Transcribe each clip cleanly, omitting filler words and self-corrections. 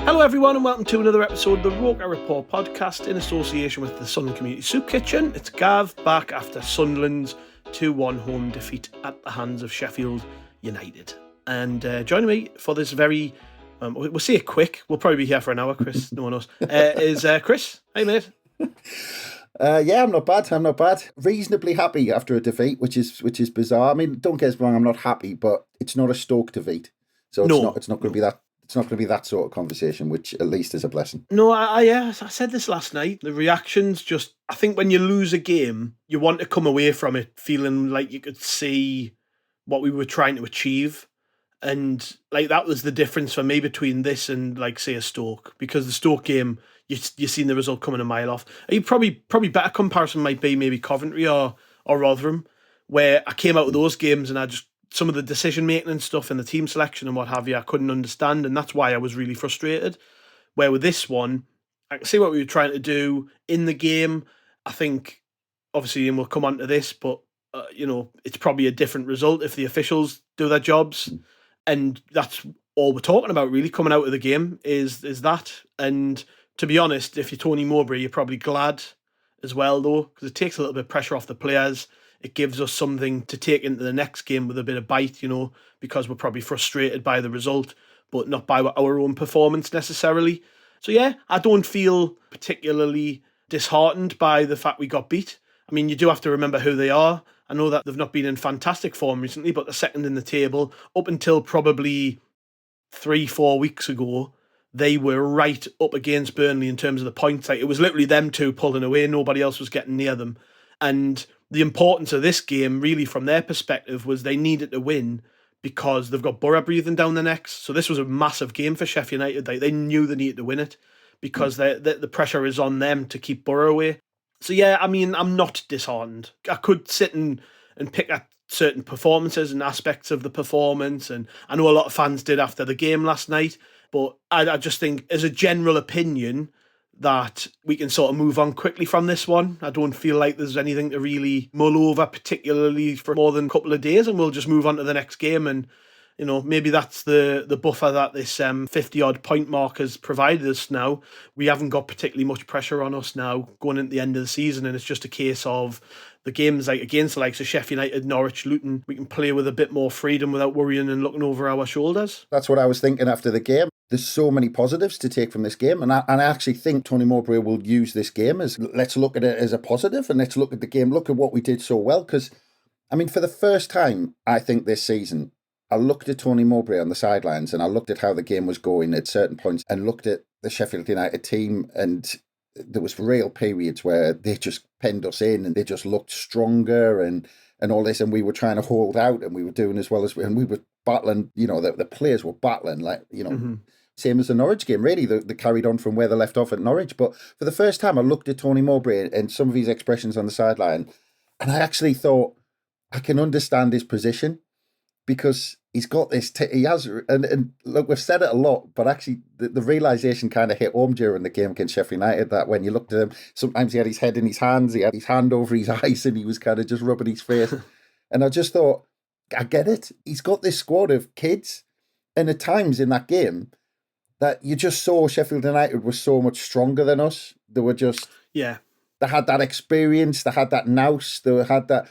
Hello everyone and welcome to another episode of the Roker Report podcast in association with the Sunderland Community Soup Kitchen. It's Gav back after Sunderland's 2-1 home defeat at the hands of Sheffield United. And joining me for this very, we'll say it quick, we'll probably be here for an hour, Chris, no one knows, is Chris. Hey mate. Yeah, I'm not bad. Reasonably happy after a defeat, which is bizarre. I mean, don't get us wrong, I'm not happy, but it's not a Stoke defeat. So it's not going to be that. It's not going to be that sort of conversation, which at least is a blessing. No, I said this last night. The reactions just, I think when you lose a game, you want to come away from it feeling like you could see what we were trying to achieve. And like that was the difference for me between this and like say a Stoke, because the Stoke game, you seen the result coming a mile off. You probably better comparison might be maybe Coventry or Rotherham, where I came out of those games and I just, some of the decision making and stuff and the team selection and what have you, I couldn't understand, and that's why I was really frustrated. Where with this one, I can see what we were trying to do in the game. I think, obviously, and we'll come on to this, but it's probably a different result if the officials do their jobs, and that's all we're talking about really coming out of the game is that. And to be honest, if you're Tony Mowbray, you're probably glad as well though, because it takes a little bit of pressure off the players. It gives us something to take into the next game with a bit of bite, because we're probably frustrated by the result, but not by our own performance necessarily. So yeah, I don't feel particularly disheartened by the fact we got beat. I mean, you do have to remember who they are. I know that they've not been in fantastic form recently, but they're second in the table. Up until probably 3-4 weeks ago, they were right up against Burnley in terms of the points. Like, it was literally them two pulling away. Nobody else was getting near them. And the importance of this game, really, from their perspective, was they needed to win because they've got Borough breathing down their necks. So this was a massive game for Sheffield United. They knew they needed to win it because the pressure is on them to keep Borough away. So yeah, I mean, I'm not disheartened. I could sit and pick at certain performances and aspects of the performance, and I know a lot of fans did after the game last night, but I just think, as a general opinion, that we can sort of move on quickly from this one. I don't feel like there's anything to really mull over, particularly for more than a couple of days, and we'll just move on to the next game. And maybe that's the buffer that this 50-odd point mark has provided us now. We haven't got particularly much pressure on us now going into the end of the season, and it's just a case of the games like against the likes of Sheffield United, Norwich, Luton, we can play with a bit more freedom without worrying and looking over our shoulders. That's what I was thinking after the game. There's so many positives to take from this game, and I actually think Tony Mowbray will use this game as, let's look at it as a positive, and let's look at the game, look at what we did so well, because, I mean, for the first time, I think this season, I looked at Tony Mowbray on the sidelines and I looked at how the game was going at certain points and looked at the Sheffield United team, and there was real periods where they just penned us in and they just looked stronger and all this, and we were trying to hold out and we were doing as well as and we were battling, the players were battling like, same as the Norwich game, really. They carried on from where they left off at Norwich. But for the first time, I looked at Tony Mowbray and some of his expressions on the sideline, and I actually thought, I can understand his position, because he's got this, he has, and look, we've said it a lot, but actually the realisation kind of hit home during the game against Sheffield United, that when you looked at him, sometimes he had his head in his hands, he had his hand over his eyes, and he was kind of just rubbing his face. And I just thought, I get it. He's got this squad of kids, and at times in that game, that you just saw Sheffield United was so much stronger than us. They were just, they had that experience, they had that nous, they had that.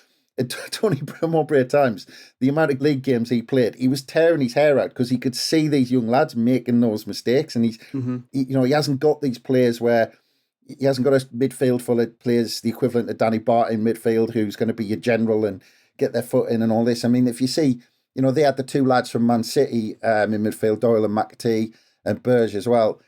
Tony Mowbray at times, the amount of league games he played, he was tearing his hair out because he could see these young lads making those mistakes, and he hasn't got these players where he hasn't got a midfield full of players, the equivalent of Danny Bart in midfield, who's going to be your general and get their foot in and all this. I mean, if you see, they had the two lads from Man City in midfield, Doyle and McAtee, and Burge as well.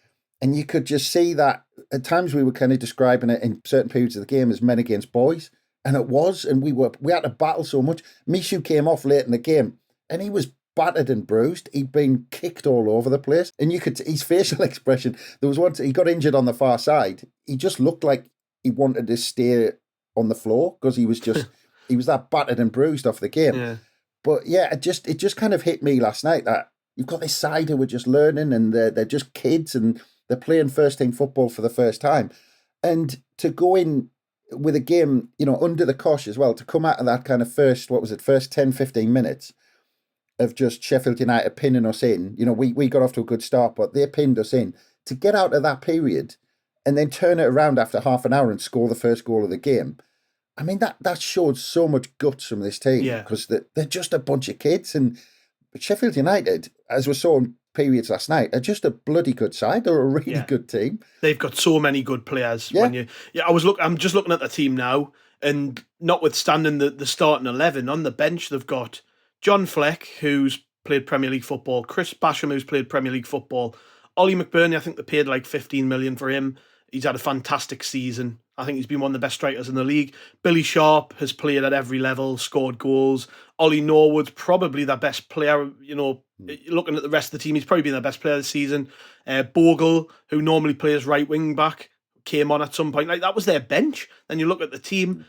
And you could just see that at times we were kind of describing it in certain periods of the game as men against boys. And it was, and we had to battle so much. Michu came off late in the game and he was battered and bruised. He'd been kicked all over the place. And you could, his facial expression, there was once he got injured on the far side. He just looked like he wanted to stay on the floor because he was just, he was that battered and bruised off the game. Yeah. But yeah, it just kind of hit me last night that you've got this side who are just learning, and they're just kids and they're playing first team football for the first time. And to go in with a game, under the cosh as well, to come out of that kind of first 10, 15 minutes of just Sheffield United pinning us in. We got off to a good start, but they pinned us in. To get out of that period and then turn it around after half an hour and score the first goal of the game, I mean, that showed so much guts from this team, because they're just a bunch of kids. And Sheffield United, as we saw in periods last night, are just a bloody good side. They're a really good team. They've got so many good players. I'm just looking at the team now, and notwithstanding the starting 11, on the bench they've got John Fleck, who's played Premier League football, Chris Basham, who's played Premier League football, Ollie McBurney, I think they paid like 15 million for him. He's had a fantastic season. I think he's been one of the best strikers in the league. Billy Sharp has played at every level, scored goals. Ollie Norwood's probably their best player. Looking at the rest of the team, he's probably been their best player this season. Bogle, who normally plays right wing back, came on at some point. Like, that was their bench. Then you look at the team,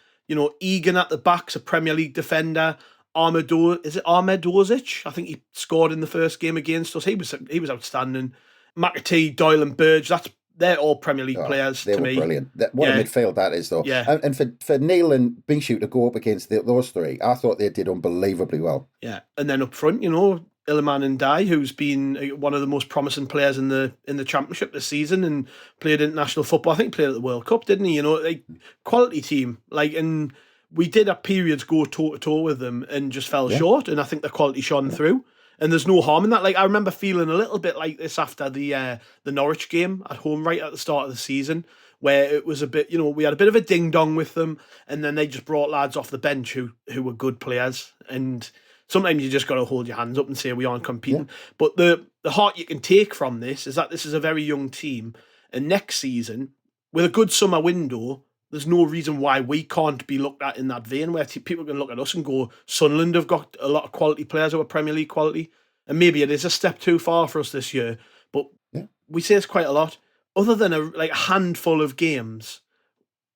Egan at the back's a Premier League defender. Ahmed Ozic? I think he scored in the first game against us. He was outstanding. McAtee, Doyle and Burge, they're all Premier League players to me. They were brilliant. What a midfield that is, though. Yeah. And for Neil and Michut to go up against those three, I thought they did unbelievably well. Yeah. And then up front, Iliman and Dai, who's been one of the most promising players in the Championship this season and played international football. I think he played at the World Cup, didn't he? Quality team. And we did at periods go toe-to-toe with them and just fell short, and I think the quality shone through. And there's no harm in that. I remember feeling a little bit like this after the Norwich game at home right at the start of the season, where it was a bit, we had a bit of a ding-dong with them, and then they just brought lads off the bench who were good players. And sometimes you just got to hold your hands up and say we aren't competing. Yeah. But the heart you can take from this is that this is a very young team, and next season, with a good summer window, there's no reason why we can't be looked at in that vein, where people can look at us and go, Sunderland have got a lot of quality players who are Premier League quality. And maybe it is a step too far for us this year. But we say this quite a lot. Other than a handful of games,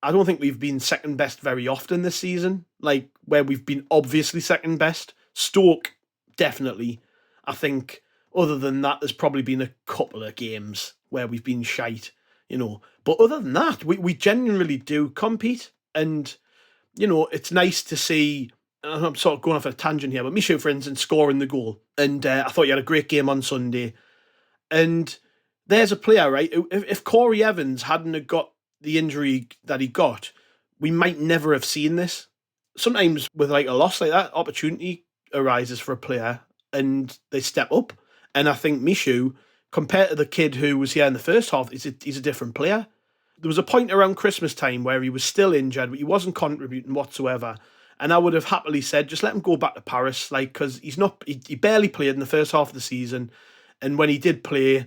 I don't think we've been second best very often this season. Where we've been obviously second best. Stoke, definitely. I think other than that, there's probably been a couple of games where we've been shite. But other than that, we genuinely do compete. And, it's nice to see, I'm sort of going off a tangent here, but Michut, for instance, scoring the goal. And I thought you had a great game on Sunday. And there's a player, right? If Corey Evans hadn't have got the injury that he got, we might never have seen this. Sometimes with a loss like that, opportunity arises for a player and they step up. And I think Michut, compared to the kid who was here in the first half, he's a different player. There was a point around Christmas time where he was still injured, but he wasn't contributing whatsoever. And I would have happily said, just let him go back to Paris, because he barely played in the first half of the season. And when he did play,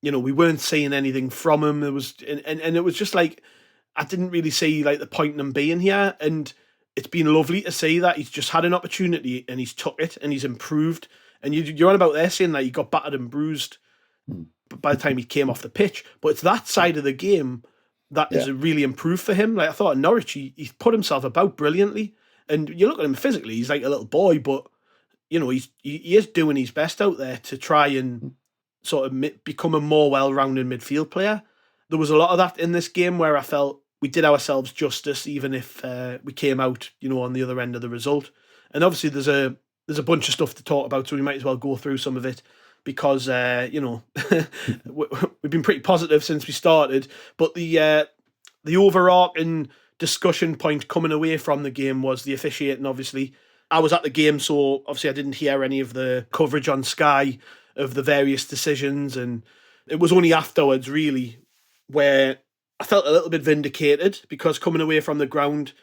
we weren't seeing anything from him. It was just I didn't really see the point in him being here. And it's been lovely to see that he's just had an opportunity and he's took it and he's improved. And you're on about there saying that he got battered and bruised by the time he came off the pitch. But it's that side of the game that is really improved for him. I thought at Norwich, he put himself about brilliantly. And you look at him physically, he's like a little boy, but, he is doing his best out there to try and sort of become a more well-rounded midfield player. There was a lot of that in this game where I felt we did ourselves justice, even if we came out, on the other end of the result. And obviously there's a bunch of stuff to talk about, so we might as well go through some of it. Because, we've been pretty positive since we started. But the overarching discussion point coming away from the game was the officiating, obviously. I was at the game, so obviously I didn't hear any of the coverage on Sky of the various decisions. And it was only afterwards, really, where I felt a little bit vindicated, because coming away from the ground,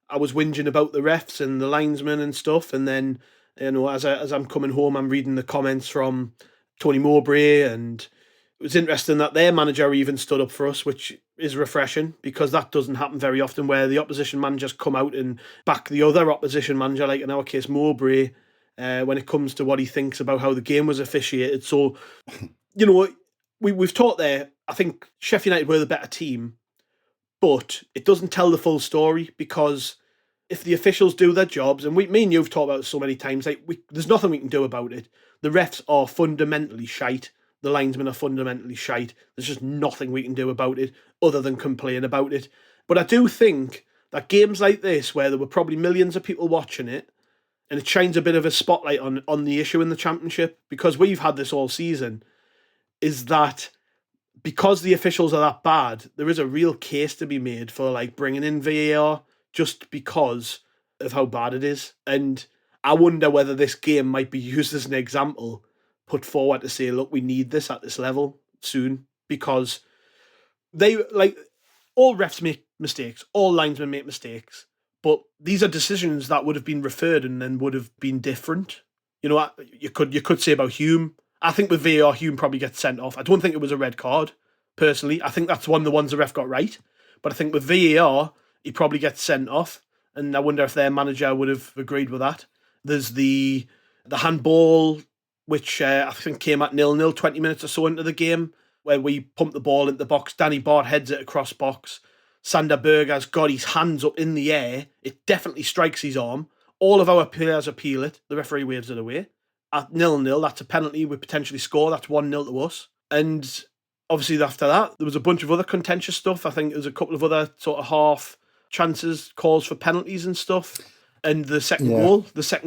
I was whinging about the refs and the linesmen and stuff. And then, as I'm coming home, I'm reading the comments from Tony Mowbray, and it was interesting that their manager even stood up for us, which is refreshing, because that doesn't happen very often, where the opposition managers come out and back the other opposition manager, like in our case Mowbray, when it comes to what he thinks about how the game was officiated. So, we've talked there, I think Sheffield United were the better team, but it doesn't tell the full story, because if the officials do their jobs, and me and you've talked about it so many times, there's nothing we can do about it. The refs are fundamentally shite. The linesmen are fundamentally shite. There's just nothing we can do about it other than complain about it. But I do think that games like this, where there were probably millions of people watching it, and it shines a bit of a spotlight on the issue in the Championship, because we've had this all season, is that because the officials are that bad, there is a real case to be made for like bringing in VAR just because of how bad it is. And I wonder whether this game might be used as an example put forward to say, look, we need this at this level soon, because they like all refs make mistakes, all linesmen make mistakes, but these are decisions that would have been referred and then would have been different. You know, you could say about Hume. I think with VAR, Hume probably gets sent off. I don't think it was a red card, personally. I think that's one of the ones the ref got right. But I think with VAR, he probably gets sent off. And I wonder if their manager would have agreed with that. There's the handball, which I think came at 0-0, 20 minutes or so into the game, where we pumped the ball into the box. Danny Bart heads it across box. Sander Berger's got his hands up in the air. It definitely strikes his arm. All of our players appeal it. The referee waves it away. At 0-0, that's a penalty. We potentially score. That's 1-0 to us. And obviously after that, there was a bunch of other contentious stuff. I think there was a couple of other sort of half chances, calls for penalties and stuff. And the second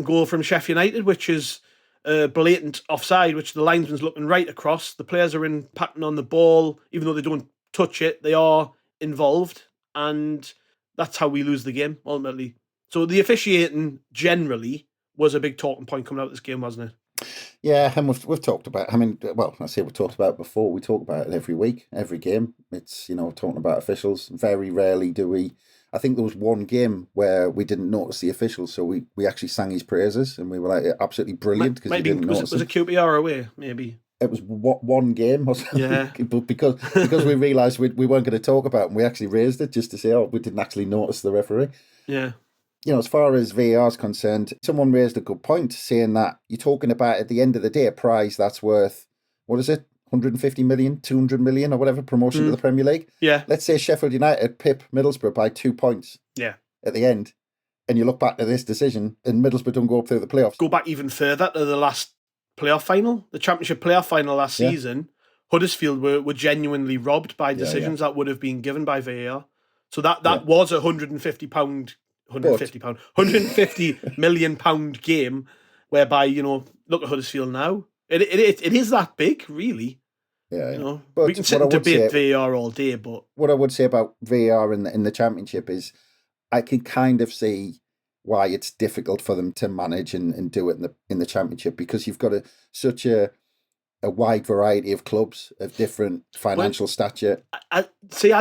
goal from Sheffield United, which is blatant offside, which the linesman's looking right across. The players are impacting on the ball. Even though they don't touch it, they are involved. And that's how we lose the game, ultimately. So the officiating generally was a big talking point coming out of this game, wasn't it? Yeah, and we've talked about. I mean, well, I say we've talked about it before. We talk about it every week, every game. It's talking about officials. Very rarely do we. I think there was one game where we didn't notice the officials, so we actually sang his praises, and we were like absolutely brilliant because we didn't notice. Was it QPR away? Maybe it was one game, wasn't it? Yeah, but because we realised we weren't going to talk about it, and we actually raised it just to say, we didn't actually notice the referee. Yeah. As far as VAR is concerned, someone raised a good point saying that you're talking about, at the end of the day, a prize that's worth, what is it, 150 million, 200 million or whatever, promotion to the Premier League. Yeah. Let's say Sheffield United pip Middlesbrough by 2 points. Yeah. At the end, and you look back to this decision, and Middlesbrough don't go up through the playoffs. Go back even further to the last playoff final, the Championship playoff final last season. Huddersfield were genuinely robbed by decisions that would have been given by VAR. So that was a £150 million game, whereby look at Huddersfield now. It is that big, really. Yeah, but we can sit and debate VAR all day, but what I would say about VAR in the Championship is I can kind of see why it's difficult for them to manage and do it in the Championship, because you've got such a wide variety of clubs of different financial stature. I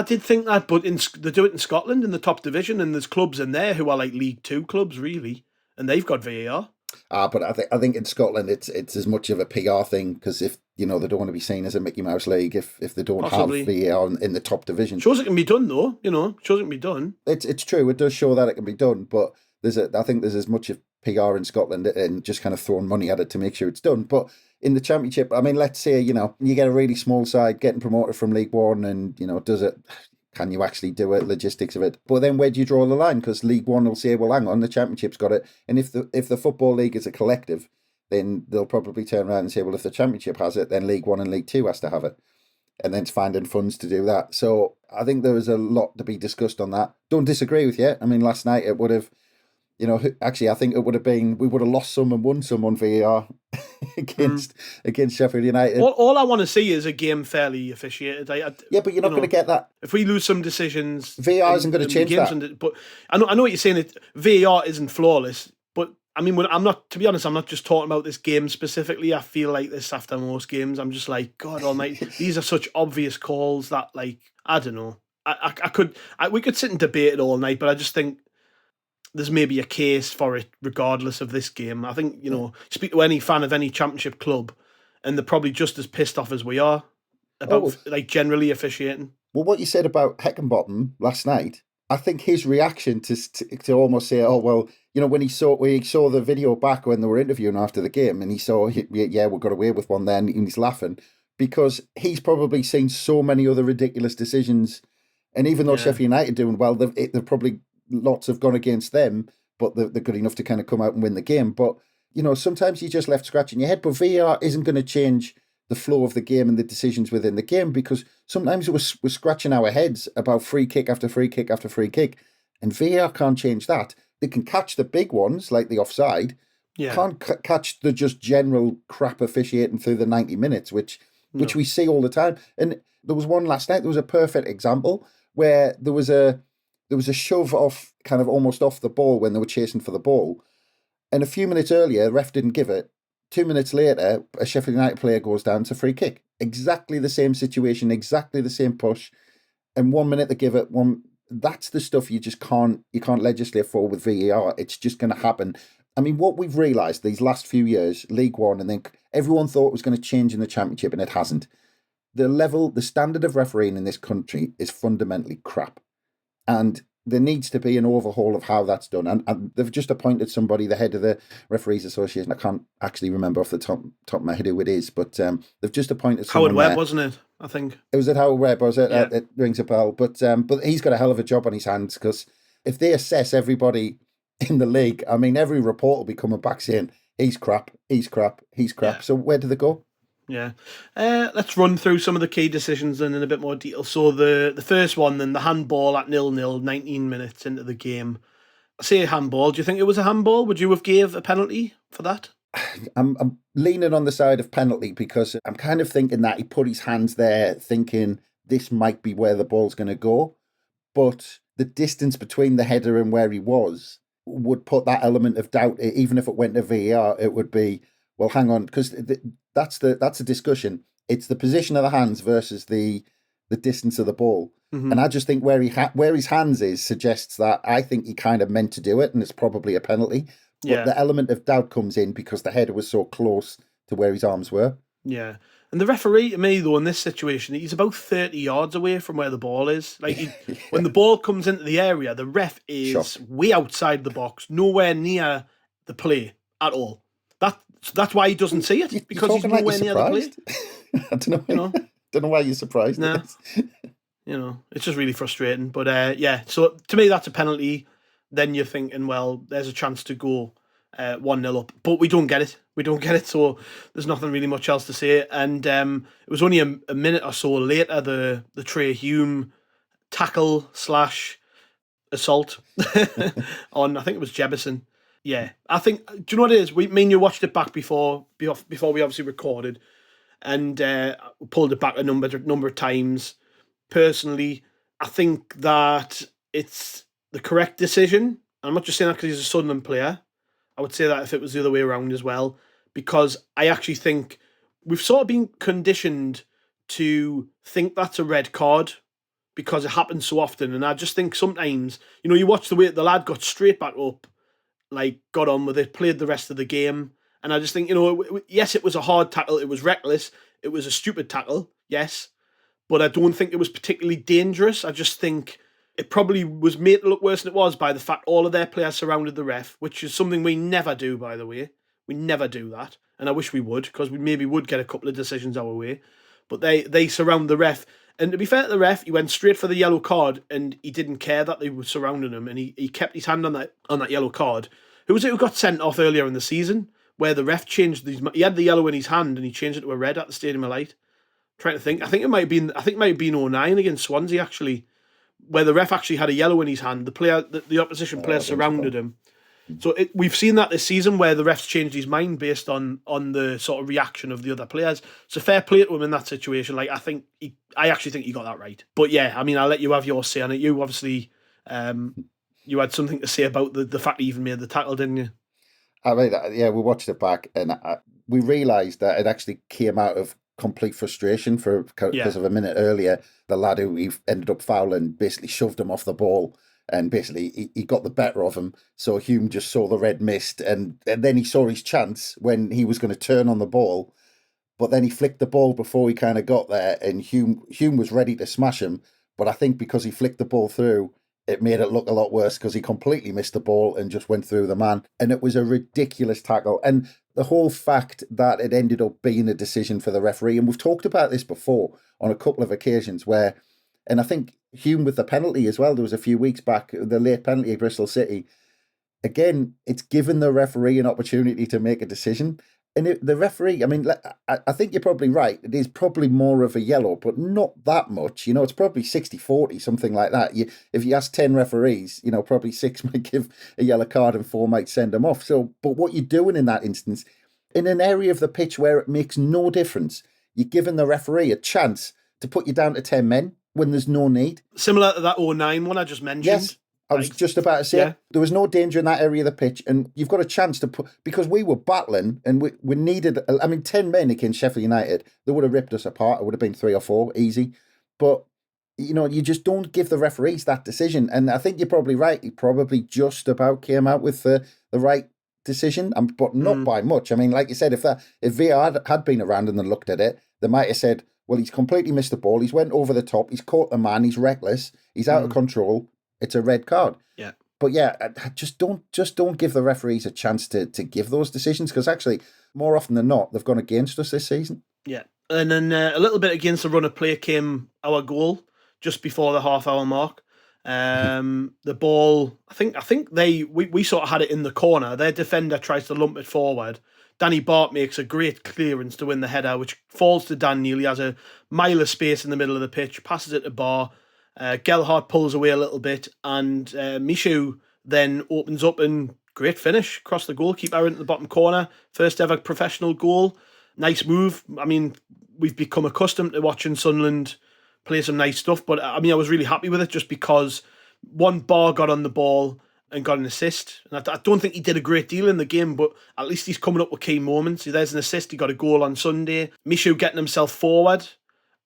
did think that, but they do it in Scotland in the top division, and there's clubs in there who are like League Two clubs, really, and they've got VAR. But I think in Scotland it's as much of a PR thing, because if they don't want to be seen as a Mickey Mouse league if they don't have VAR in the top division. Shows it can be done though, shows it can be done. It's true, it does show that it can be done, but I think there's as much of PR in Scotland and just kind of throwing money at it to make sure it's done. But in the Championship, I mean, let's say you get a really small side getting promoted from League One, and can you actually do it, logistics of it? But then where do you draw the line? Because League One will say, well, hang on, the Championship's got it. And if the Football League is a collective, then they'll probably turn around and say, well, if the Championship has it, then League One and League Two has to have it. And then it's finding funds to do that. So I think there was a lot to be discussed on that. Don't disagree with you. I mean, last night it would have, actually I think it would have been, we would have lost some and won some on VAR against Sheffield United. All I want to see is a game fairly officiated. But you're not going to get that. If we lose some decisions, VAR isn't going to change that. But I know what you're saying. VAR isn't flawless, but I mean, I'm not. To be honest, I'm not just talking about this game specifically. I feel like this after most games. I'm just like, God Almighty, these are such obvious calls that, like, I don't know. We could sit and debate it all night, but I just think there's maybe a case for it regardless of this game. I think, speak to any fan of any Championship club and they're probably just as pissed off as we are about generally officiating. Well, what you said about Heckenbottom last night, I think his reaction to almost say, when he saw the video back when they were interviewing after the game, and he saw, we got away with one then, and he's laughing, because he's probably seen so many other ridiculous decisions, and even though Sheffield United doing well, they've probably, lots have gone against them, but they're good enough to kind of come out and win the game. But, sometimes you're just left scratching your head, but VAR isn't going to change the flow of the game and the decisions within the game, because sometimes we're scratching our heads about free kick after free kick after free kick, And VAR can't change that. They can catch the big ones, like the offside, can't catch the just general crap officiating through the 90 minutes, which we see all the time. And there was one last night, there was a perfect example where there was a shove off, kind of almost off the ball when they were chasing for the ball. And a few minutes earlier, the ref didn't give it. 2 minutes later, a Sheffield United player goes down to free kick. Exactly the same situation, exactly the same push. And 1 minute they give it, that's the stuff you just can't legislate for with VAR. It's just going to happen. I mean, what we've realised these last few years, League One, and then everyone thought it was going to change in the Championship, and it hasn't. The standard of refereeing in this country is fundamentally crap. And there needs to be an overhaul of how that's done. And they've just appointed somebody, the head of the Referees Association. I can't actually remember off the top of my head who it is, but they've just appointed someone. Howard Webb, there. Wasn't it? I think. It was at Howard Webb, was it? Yeah. It rings a bell. But he's got a hell of a job on his hands, because if they assess everybody in the league, I mean, every report will be coming back saying, he's crap, he's crap, he's crap. Yeah. So where do they go? Yeah. Let's run through some of the key decisions in a bit more detail. So the first one, then, the handball at 0-0, 19 minutes into the game. I say handball. Do you think it was a handball? Would you have gave a penalty for that? I'm leaning on the side of penalty, because I'm kind of thinking that he put his hands there thinking this might be where the ball's going to go. But the distance between the header and where he was would put that element of doubt. Even if it went to VAR, it would be, well, hang on, because that's a discussion. It's the position of the hands versus the distance of the ball. Mm-hmm. And I just think where his hands is suggests that I think he kind of meant to do it, and it's probably a penalty. But the element of doubt comes in because the header was so close to where his arms were. Yeah. And the referee, to me, though, in this situation, he's about 30 yards away from where the ball is. Like, when the ball comes into the area, the ref is way outside the box, nowhere near the play at all. That's why he doesn't see it, because he's nowhere near the play. I don't know. Don't know why you're surprised. Nah. It's just really frustrating. But so to me, that's a penalty. Then you're thinking, well, there's a chance to go 1-0 up, but we don't get it. So there's nothing really much else to say. And it was only a minute or so later, the Trey Hume tackle / assault on, I think it was Jebison. Yeah, I think, do you know what it is? Me and you watched it back before we obviously recorded, and pulled it back a number of times. Personally, I think that it's the correct decision. I'm not just saying that because he's a Sunderland player. I would say that if it was the other way around as well, because I actually think we've sort of been conditioned to think that's a red card because it happens so often. And I just think sometimes, you watch the way the lad got straight back up, like got on with it, played the rest of the game. And I just think, yes, it was a hard tackle. It was reckless. It was a stupid tackle. Yes. But I don't think it was particularly dangerous. I just think it probably was made to look worse than it was by the fact all of their players surrounded the ref, which is something we never do, by the way. We never do that. And I wish we would, because we maybe would get a couple of decisions our way. But they surround the ref. And to be fair to the ref, he went straight for the yellow card, and he didn't care that they were surrounding him, and he kept his hand on that yellow card. Who was it who got sent off earlier in the season, where the ref changed he had the yellow in his hand, and he changed it to a red at the Stadium of Light? Trying to think. I think it might have been 09 against Swansea, actually, where the ref actually had a yellow in his hand. The opposition player surrounded him. So we've seen that this season, where the ref's changed his mind based on the sort of reaction of the other players. So fair play to him in that situation. Like, I actually think he got that right. But yeah, I mean, I'll let you have your say on it. You obviously, you had something to say about the fact he even made the tackle, didn't you? I mean, yeah, we watched it back, and we realised that it actually came out of complete frustration because of a minute earlier, the lad who he ended up fouling basically shoved him off the ball, and basically he got the better of him. So Hume just saw the red mist, and then he saw his chance when he was going to turn on the ball, but then he flicked the ball before he kind of got there, and Hume was ready to smash him. But I think because he flicked the ball through, it made it look a lot worse, because he completely missed the ball and just went through the man. And it was a ridiculous tackle. And the whole fact that it ended up being a decision for the referee, and we've talked about this before on a couple of occasions where, and I think Hume with the penalty as well, there was a few weeks back, the late penalty at Bristol City. Again, it's given the referee an opportunity to make a decision. the referee, I mean, I think you're probably right. It is probably more of a yellow, but not that much. It's probably 60-40, something like that. If you ask 10 referees, probably 6 might give a yellow card and 4 might send them off. So, but what you're doing in that instance, in an area of the pitch where it makes no difference, you're giving the referee a chance to put you down to 10 men when there's no need. Similar to that 09 one I just mentioned. Yes. I was just about to say, there was no danger in that area of the pitch, and you've got a chance to put, because we were battling and we needed, 10 men against Sheffield United, they would have ripped us apart. It would have been 3 or 4, easy. But, you just don't give the referees that decision. And I think you're probably right. He probably just about came out with the right decision, but not by much. I mean, like you said, if VAR had been around and they looked at it, they might have said, well, he's completely missed the ball. He's went over the top. He's caught the man. He's reckless. He's out of control. It's a red card. Yeah. But yeah, just don't give the referees a chance to give those decisions, because actually, more often than not, they've gone against us this season. Yeah. And then a little bit against the run of play came our goal just before the half-hour mark. The ball, I think we sort of had it in the corner. Their defender tries to lump it forward. Danny Bart makes a great clearance to win the header, which falls to Dan Neely. He has a mile of space in the middle of the pitch, passes it to Bar. Gelhardt pulls away a little bit, and Michu then opens up and great finish across the goalkeeper into the bottom corner. First ever professional goal. Nice move. I mean, we've become accustomed to watching Sunderland play some nice stuff, but I was really happy with it just because one, Bar got on the ball and got an assist. And I don't think he did a great deal in the game, but at least he's coming up with key moments. There's an assist. He got a goal on Sunday. Michu getting himself forward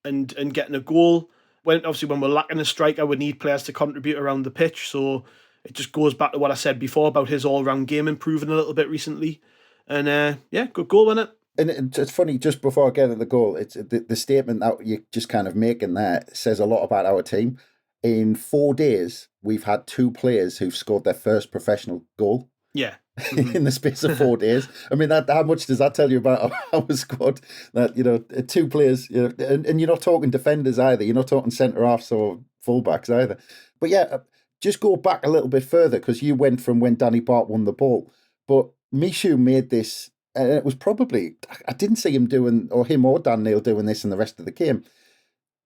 and getting a goal. When we're lacking a striker, we need players to contribute around the pitch. So it just goes back to what I said before about his all-round game improving a little bit recently. And good goal, wasn't it? And it's funny, just before I get at the goal, it's the statement that you're just kind of making there says a lot about our team. In 4 days, we've had 2 players who've scored their first professional goal. Yeah. In the space of 4 days. I mean, how much does that tell you about our squad? That 2 players, and you're not talking defenders either. You're not talking centre halves or fullbacks either. But yeah, just go back a little bit further, because you went from when Danny Bart won the ball, but Michu made this, and it was probably, I didn't see him doing, or him or Dan Neil doing this in the rest of the game.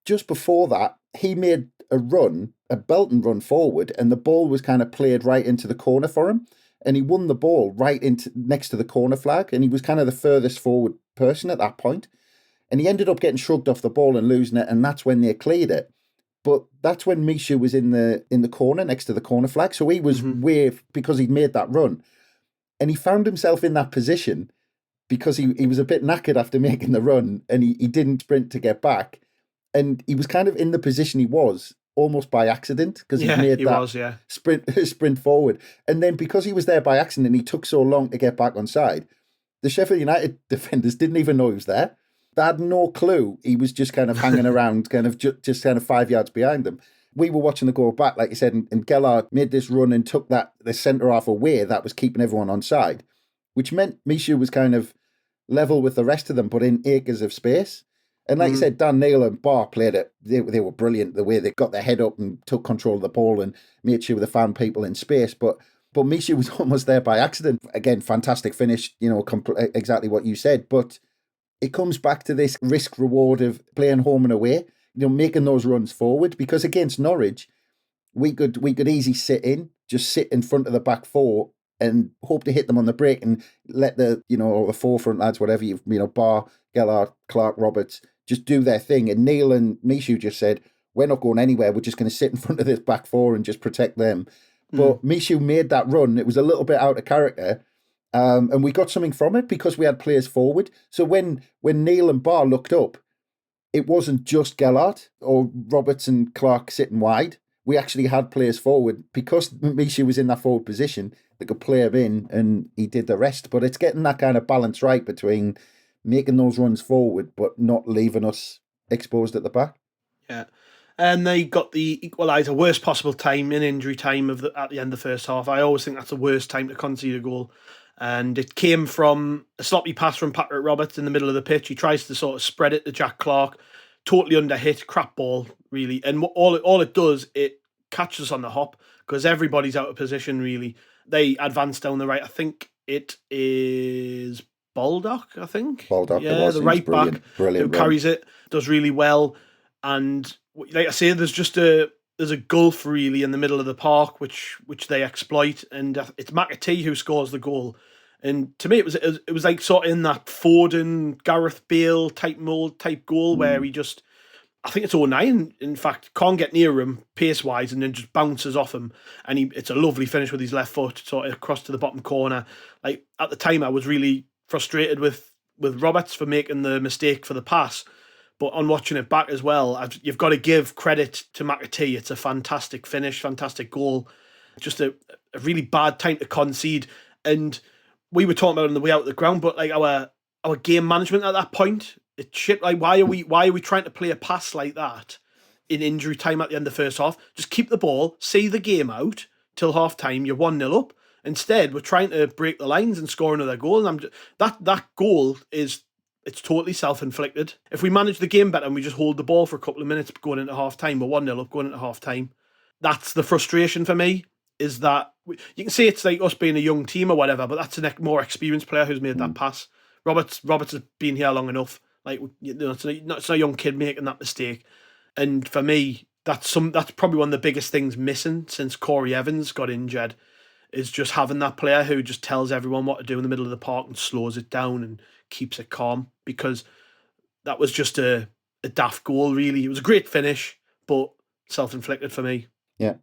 Just before that, he made a belting run forward, and the ball was kind of played right into the corner for him. And he won the ball right into next to the corner flag, and he was kind of the furthest forward person at that point. And he ended up getting shrugged off the ball and losing it, and that's when they cleared it. But that's when Michu was in the corner next to the corner flag, so he was way, because he'd made that run, and he found himself in that position because he was a bit knackered after making the run, and he didn't sprint to get back, and he was kind of in the position he was almost by accident, because he made that sprint forward. And then because he was there by accident, he took so long to get back on side, the Sheffield United defenders didn't even know he was there. They had no clue he was just kind of hanging around, kind of just kind of 5 yards behind them. We were watching the goal back, like you said, and Gelhardt made this run and took the centre half away that was keeping everyone on side, which meant Michu was kind of level with the rest of them, but in acres of space. And like you said, Dan Neil and Bar played it. They were brilliant, the way they got their head up and took control of the ball and made sure they found people in space. But Michu was almost there by accident. Again, fantastic finish, exactly what you said. But it comes back to this risk reward of playing home and away, making those runs forward. Because against Norwich, we could easily sit in front of the back 4 and hope to hit them on the break and let the forefront lads, whatever Bar, Gelhardt, Clark, Roberts, just do their thing. And Neil and Michu just said, we're not going anywhere. We're just going to sit in front of this back 4 and just protect them. But Michu made that run. It was a little bit out of character. And we got something from it because we had players forward. So when Neil and Bar looked up, it wasn't just Gelhardt or Roberts and Clark sitting wide. We actually had players forward because Michu was in that forward position. They could play him in and he did the rest. But it's getting that kind of balance right between making those runs forward but not leaving us exposed at the back. Yeah. And they got the equaliser, worst possible time in injury time at the end of the first half. I always think that's the worst time to concede a goal. And it came from a sloppy pass from Patrick Roberts in the middle of the pitch. He tries to sort of spread it to Jack Clark. Totally underhit, crap ball, really. And all it does, it catches us on the hop because everybody's out of position, really. They advance down the right. I think it is Baldock, I think. Baldock, Yeah, the right back brilliant who carries it, does really well. And like I say, there's a gulf really in the middle of the park which they exploit, and it's McAtee who scores the goal. And to me, it was like sort of in that Foden, Gareth Bale type mold type goal where he just, I think it's 09, in fact, can't get near him pace wise, and then just bounces off him, and it's a lovely finish with his left foot, sort of across to the bottom corner. Like at the time, I was really frustrated with Roberts for making the mistake for the pass. But on watching it back as well, you've got to give credit to McAtee. It's a fantastic finish, fantastic goal. Just a really bad time to concede. And we were talking about it on the way out of the ground, but like our game management at that point, it's shit. Like why are we trying to play a pass like that in injury time at the end of the first half? Just keep the ball, see the game out till half time. You're 1-0 up. Instead, we're trying to break the lines and score another goal. And that goal is. It's totally self-inflicted. If we manage the game better and we just hold the ball for a couple of minutes going into half-time, we're 1-0 up going into half-time. That's the frustration for me, is that you can say it's like us being a young team or whatever, but that's a more experienced player who's made that pass. Roberts has been here long enough. Like, you know, it's not a young kid making that mistake. And for me, that's probably one of the biggest things missing since Corey Evans got injured, is just having that player who just tells everyone what to do in the middle of the park and slows it down and keeps it calm, because that was just a daft goal, really. It was a great finish, but self-inflicted for me. Yeah,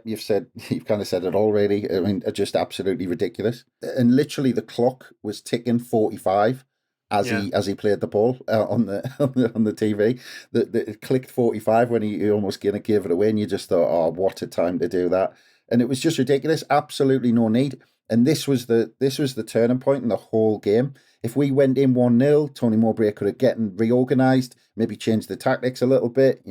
you've kind of said it already. I mean, just absolutely ridiculous. And literally the clock was ticking 45 as he played the ball on the TV. It clicked 45 when he almost gonna give it away, and you just thought, oh, what a time to do that. And it was just ridiculous. Absolutely no need. And this was the turning point in the whole game. If we went in 1-0, Tony Mowbray could have gotten reorganised, maybe changed the tactics a little bit,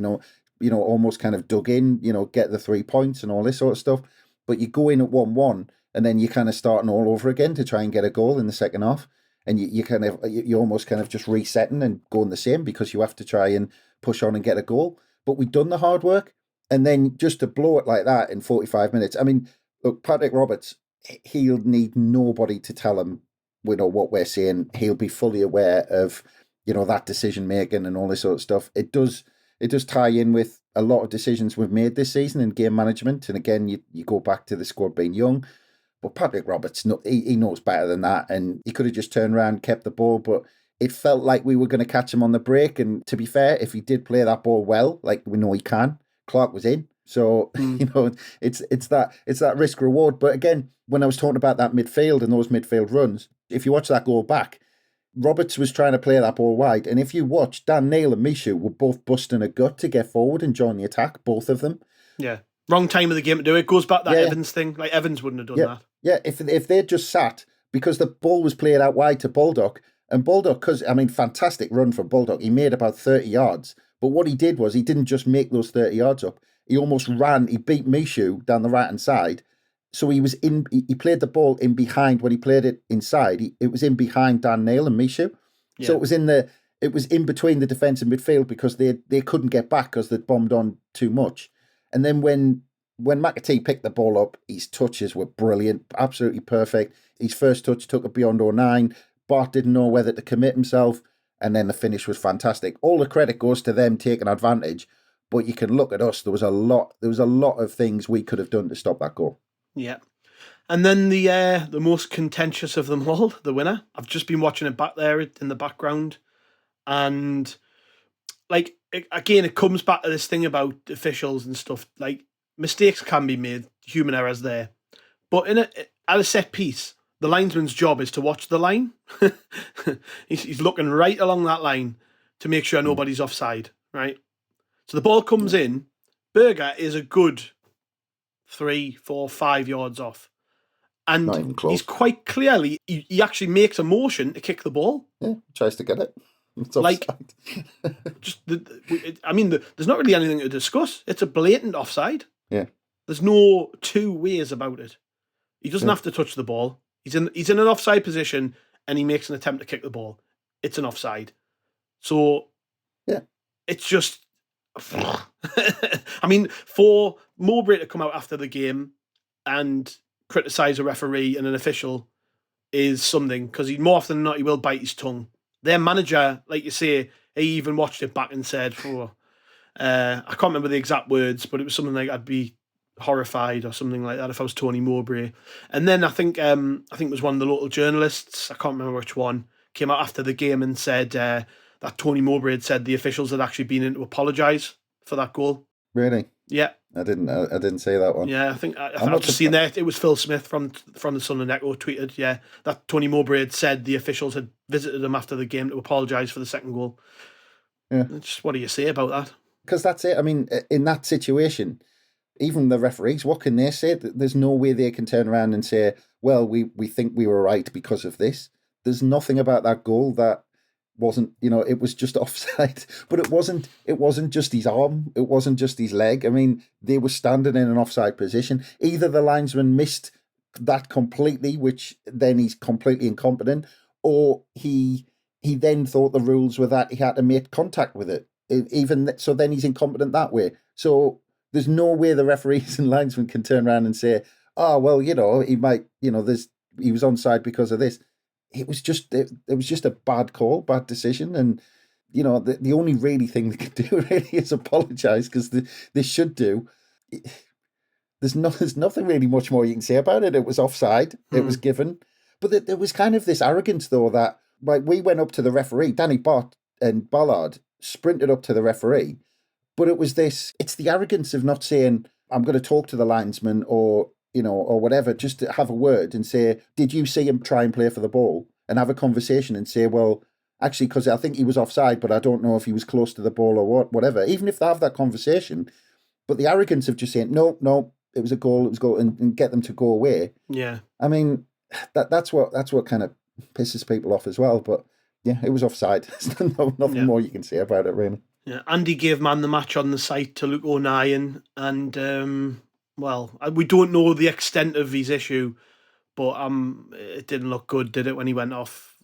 almost kind of dug in, get the 3 points and all this sort of stuff. But you go in at 1-1, and then you're kind of starting all over again to try and get a goal in the second half. And you almost kind of just resetting and going the same, because you have to try and push on and get a goal. But we've done the hard work. And then just to blow it like that in 45 minutes. I mean, look, Patrick Roberts, he'll need nobody to tell him, what we're saying. He'll be fully aware of, that decision making and all this sort of stuff. It does tie in with a lot of decisions we've made this season in game management. And again, you go back to the squad being young, but Patrick Roberts, he knows better than that. And he could have just turned around, kept the ball, but it felt like we were going to catch him on the break. And to be fair, if he did play that ball well, like we know he can, Clark was in. So, it's that risk reward. But again, when I was talking about that midfield and those midfield runs, if you watch that goal back, Roberts was trying to play that ball wide. And if you watch, Dan Neil and Michu were both busting a gut to get forward and join the attack, both of them. Yeah. Wrong time of the game to do it. Goes back to that Evans thing. Like, Evans wouldn't have done that. Yeah, if they'd just sat, because the ball was played out wide to Baldock, and Baldock, fantastic run from Baldock. He made about 30 yards. But what he did was he didn't just make those 30 yards up. He almost ran. He beat Michu down the right-hand side. So he played the ball in behind. When he played it inside, it was in behind Dan Neil and Michu. Yeah. So it was in between the defence and midfield, because they couldn't get back because they'd bombed on too much. And then when McAtee picked the ball up, his touches were brilliant, absolutely perfect. His first touch took it beyond 09. Bart didn't know whether to commit himself, and then the finish was fantastic. All the credit goes to them taking advantage, but you can look at us. There was a lot of things we could have done to stop that goal. Yeah. And then the most contentious of them all, the winner. I've just been watching it back there in the background, and like it comes back to this thing about officials and stuff. Like, mistakes can be made, human errors there, but at a set piece, the linesman's job is to watch the line. he's looking right along that line to make sure nobody's offside, right? So the ball comes in. Berger is a good 3, 4, 5 yards off. And he's quite clearly, he actually makes a motion to kick the ball. Yeah, tries to get it. It's offside. There's not really anything to discuss. It's a blatant offside. Yeah. There's no two ways about it. He doesn't have to touch the ball. He's in an offside position, and he makes an attempt to kick the ball. It's an offside. So, yeah, it's just... for Mowbray to come out after the game and criticise a referee and an official is something, because more often than not, he will bite his tongue. Their manager, like you say, he even watched it back and said, I can't remember the exact words, but it was something like, I'd be horrified or something like that if I was Tony Mowbray. And then I think it was one of the local journalists, I can't remember which one, came out after the game and said that Tony Mowbray had said the officials had actually been in to apologise for that goal. Really? Yeah. I didn't say that one. Yeah, I think I've just seen that. It was Phil Smith from the Sunderland Echo tweeted, yeah, that Tony Mowbray had said the officials had visited him after the game to apologise for the second goal. Yeah. Just, what do you say about that? Because that's it. I mean, in that situation, even the referees, what can they say? There's no way they can turn around and say, well, we think we were right because of this. There's nothing about that goal that wasn't, it was just offside. But it wasn't just his arm. It wasn't just his leg. I mean, they were standing in an offside position. Either the linesman missed that completely, which then he's completely incompetent, or he then thought the rules were that he had to make contact with it. So then he's incompetent that way. So there's no way the referees and linesmen can turn around and say, oh, well, he might, he was onside because of this. It was just a bad call, bad decision. And, the only really thing they can do really is apologise, because they should do. There's nothing really much more you can say about it. It was offside. It was given. But there was kind of this arrogance, though, that like we went up to the referee, Danny Bott and Ballard sprinted up to the referee, but it's the arrogance of not saying, I'm going to talk to the linesman or whatever, just to have a word and say, did you see him try and play for the ball? And have a conversation and say, well, actually, because I think he was offside, but I don't know if he was close to the ball or whatever. Even if they have that conversation, but the arrogance of just saying, no, it was a goal, and get them to go away. Yeah. I mean, that's what kind of pisses people off as well. But yeah, it was offside. There's nothing more you can say about it, really. Yeah, Andy gave man the match on the site to Luke O'Nien, and we don't know the extent of his issue, but it didn't look good, did it, when he went off?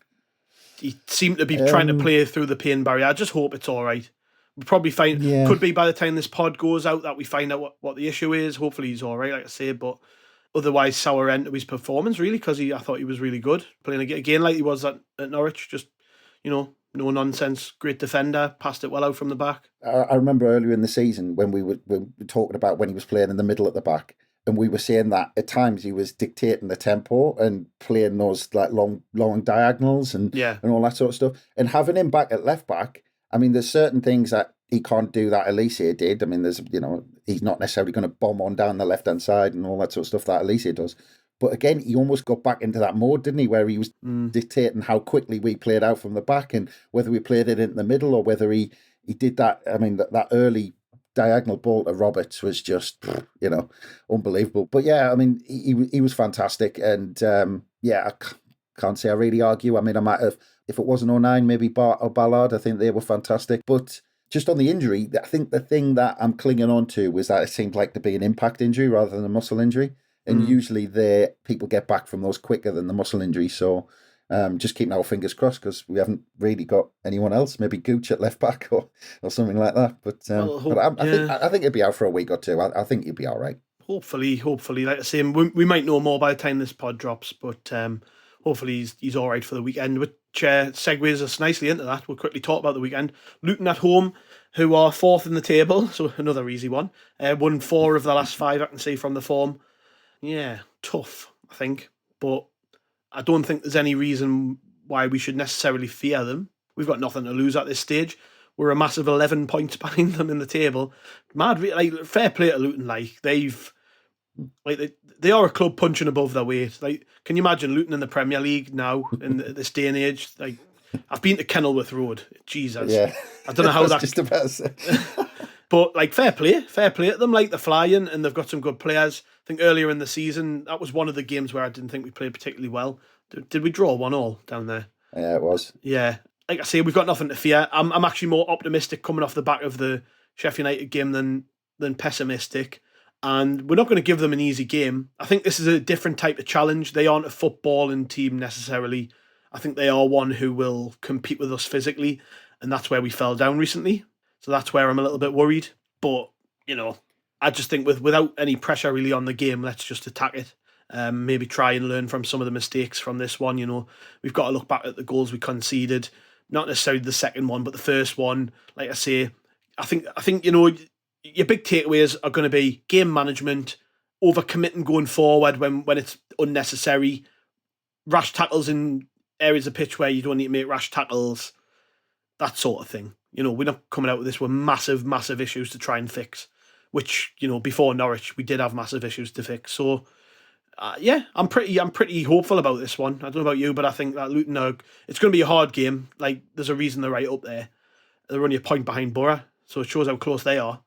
He seemed to be trying to play through the pain barrier. I just hope it's all right. We'll probably could be by the time this pod goes out that we find out what the issue is. Hopefully he's all right, like I say, but otherwise sour end to his performance, really, because I thought he was really good, playing again like he was at Norwich, just, no nonsense, great defender, passed it well out from the back. I remember earlier in the season when we were talking about when he was playing in the middle at the back, and we were saying that at times he was dictating the tempo and playing those like long diagonals and all that sort of stuff. And having him back at left back, I mean, there's certain things that he can't do that Elise did. I mean, there's, he's not necessarily going to bomb on down the left-hand side and all that sort of stuff that Elise does. But again, he almost got back into that mode, didn't he, where he was dictating how quickly we played out from the back and whether we played it in the middle or whether he did that. I mean, that early diagonal ball to Roberts was just, unbelievable. But yeah, I mean, he was fantastic. And I can't say I really argue. I mean, I might have, if it wasn't 09, maybe Bart or Ballard, I think they were fantastic. But just on the injury, I think the thing that I'm clinging on to was that it seemed like to be an impact injury rather than a muscle injury. And usually people get back from those quicker than the muscle injury. So just keeping our fingers crossed, because we haven't really got anyone else, maybe Gooch at left back or something like that. But I think he'll be out for a week or two. I think he'll be all right. Hopefully, like I say, we might know more by the time this pod drops, but hopefully he's all right for the weekend, which segues us nicely into that. We'll quickly talk about the weekend. Luton at home, who are fourth in the table, so another easy one. Won 4 of the last 5, I can see from the form. Yeah, tough, I think. But I don't think there's any reason why we should necessarily fear them. We've got nothing to lose at this stage. We're a massive 11 points behind them in the table. Mad, fair play to Luton. They are a club punching above their weight. Can you imagine Luton in the Premier League now in this day and age? I've been to Kenilworth Road. Jesus, yeah. I don't know how that's just about to say. But fair play to them. They're flying and they've got some good players. I think earlier in the season, that was one of the games where I didn't think we played particularly well. Did we draw 1-1 down there? Yeah, it was. Yeah. Like I say, we've got nothing to fear. I'm actually more optimistic coming off the back of the Sheffield United game than pessimistic. And we're not going to give them an easy game. I think this is a different type of challenge. They aren't a footballing team necessarily. I think they are one who will compete with us physically. And that's where we fell down recently. So that's where I'm a little bit worried. But, I just think without any pressure really on the game, let's just attack it Maybe try and learn from some of the mistakes from this one. We've got to look back at the goals we conceded, not necessarily the second one, but the first one. Like I say, I think your big takeaways are going to be game management, overcommitting going forward when it's unnecessary, rash tackles in areas of pitch where you don't need to make rash tackles, that sort of thing. We're not coming out with this with massive, massive issues to try and fix, which, before Norwich, we did have massive issues to fix. So, I'm pretty hopeful about this one. I don't know about you, but I think that Luton it's going to be a hard game. Like, there's a reason they're right up there. They're only a point behind Borough, so it shows how close they are.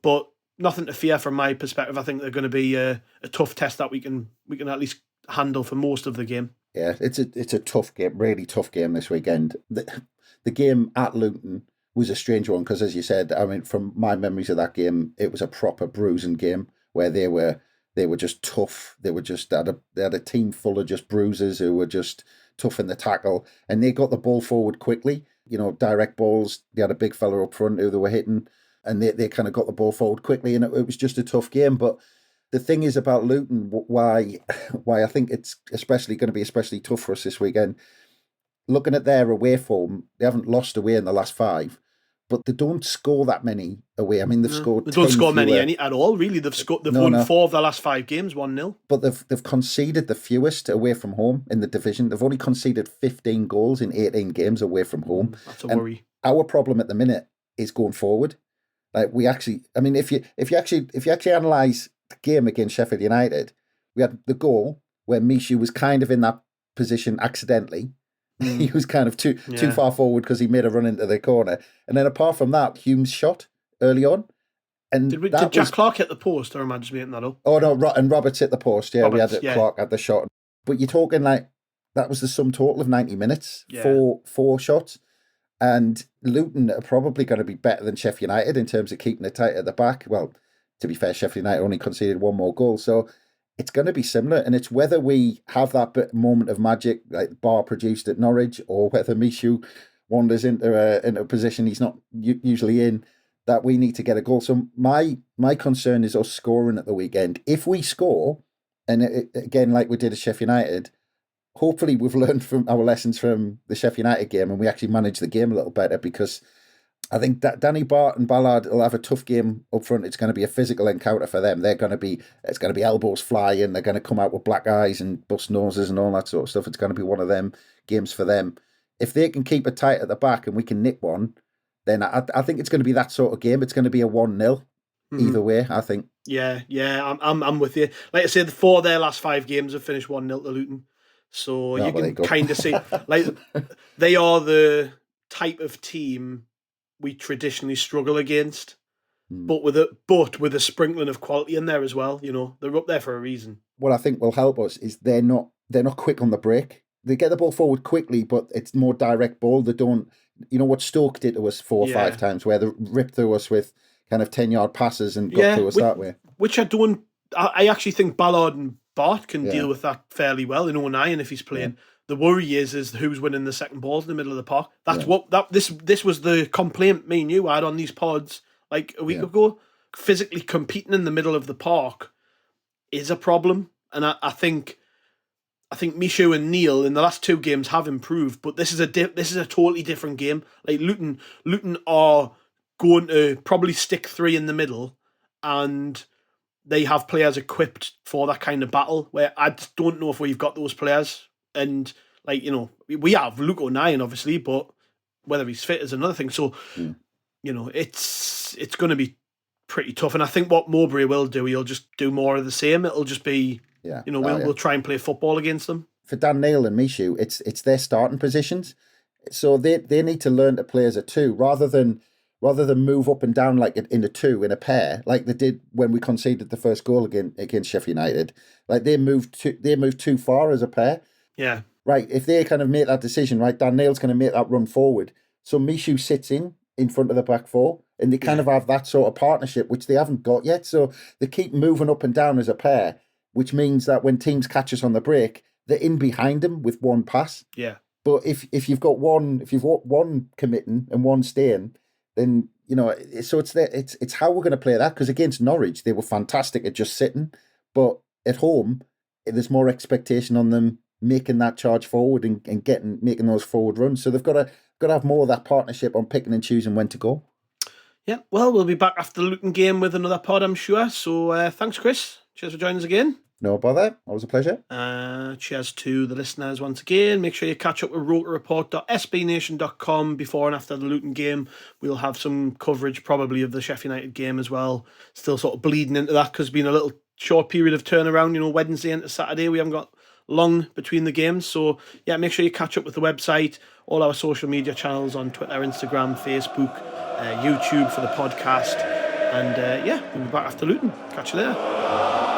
But nothing to fear from my perspective. I think they're going to be a tough test that we can at least handle for most of the game. Yeah, it's a tough game, really tough game this weekend. The game at Luton was a strange one because, as you said, I mean, from my memories of that game, it was a proper bruising game where they were just tough. They had a team full of just bruisers who were just tough in the tackle, and they got the ball forward quickly. Direct balls. They had a big fella up front who they were hitting, and they kind of got the ball forward quickly, and it was just a tough game. But the thing is about Luton, why I think it's especially going to be especially tough for us this weekend. Looking at their away form, they haven't lost away in the last 5, but they don't score that many away. I mean, they've scored. They don't score many at all. Really, they've won 4 of their last 5 games, 1-0. But they've conceded the fewest away from home in the division. They've only conceded 15 goals in 18 games away from home. That's a worry. Our problem at the minute is going forward. Like, we actually, I mean, if you actually analyse the game against Sheffield United, we had the goal where Michu was kind of in that position accidentally. He was kind of too far forward because he made a run into the corner. And then apart from that, Hume's shot early on. And did Jack Clark hit the post, or am I just making that up? Oh, no, and Roberts hit the post. Yeah, Clark had the shot. But you're talking like that was the sum total of 90 minutes, 4 shots. And Luton are probably going to be better than Sheffield United in terms of keeping it tight at the back. Well, to be fair, Sheffield United only conceded 1 more goal. So it's going to be similar, and it's whether we have that moment of magic like Barr produced at Norwich, or whether Michu wanders into a position he's not usually in, that we need to get a goal. So my concern is us scoring at the weekend. If we score, and again, like we did at Sheffield United, hopefully we've learned from our lessons from the Sheffield United game and we actually manage the game a little better, because I think that Danny Bart and Ballard will have a tough game up front. It's going to be a physical encounter for them. It's going to be elbows flying. They're going to come out with black eyes and bust noses and all that sort of stuff. It's going to be one of them games for them. If they can keep it tight at the back and we can nick one, then I think it's going to be that sort of game. It's going to be a 1-0 either way, I think. Yeah, I'm with you. Like I said, 4 of their last 5 games have finished 1-0 to Luton. So you can kind of see, like, they are the type of team we traditionally struggle against, but with a sprinkling of quality in there as well. They're up there for a reason. What I think will help us is they're not quick on the break. They get the ball forward quickly, but it's more direct ball. They don't, what Stoke did to us 4 or 5 times, where they ripped through us with kind of 10-yard passes and got to us that way. Which I actually think Ballard and Bart can deal with that fairly well in 09 if he's playing. Yeah. The worry is who's winning the second balls in the middle of the park. That's this was the complaint me and you had on these pods like a week ago. Physically competing in the middle of the park is a problem, and I think Michu and Neil in the last 2 games have improved, but this is a totally different game. Like Luton are going to probably stick 3 in the middle, and they have players equipped for that kind of battle. Where I just don't know if we've got those players. And we have Luke O'Nien obviously, but whether he's fit is another thing. So, it's going to be pretty tough. And I think what Mowbray will do, he'll just do more of the same. It'll just be, we'll try and play football against them. For Dan Neil and Michu, it's their starting positions. So they need to learn to play as a 2 rather than move up and down like in a 2 in a pair, like they did when we conceded the first goal against Sheffield United. Like they moved too far as a pair. Yeah. Right. If they kind of make that decision, right, Dan Neil's going to make that run forward. So Michu sits in front of the back 4, and they kind of have that sort of partnership, which they haven't got yet. So they keep moving up and down as a pair, which means that when teams catch us on the break, they're in behind them with 1 pass. Yeah. But if you've got one committing and 1 staying, then so it's how we're going to play that, because against Norwich they were fantastic at just sitting, but at home there's more expectation on them making that charge forward and making those forward runs. So they've got to have more of that partnership on picking and choosing when to go. Yeah, well, we'll be back after the Luton game with another pod, I'm sure. So thanks, Chris. Cheers for joining us again. No bother. Always a pleasure. Cheers to the listeners once again. Make sure you catch up with rotoreport.sbnation.com before and after the Luton game. We'll have some coverage probably of the Sheffield United game as well. Still sort of bleeding into that because it's been a little short period of turnaround, Wednesday into Saturday. We haven't got long between the games. So, yeah, make sure you catch up with the website, all our social media channels on Twitter, Instagram, Facebook, YouTube for the podcast. And, we'll be back after Luton. Catch you later.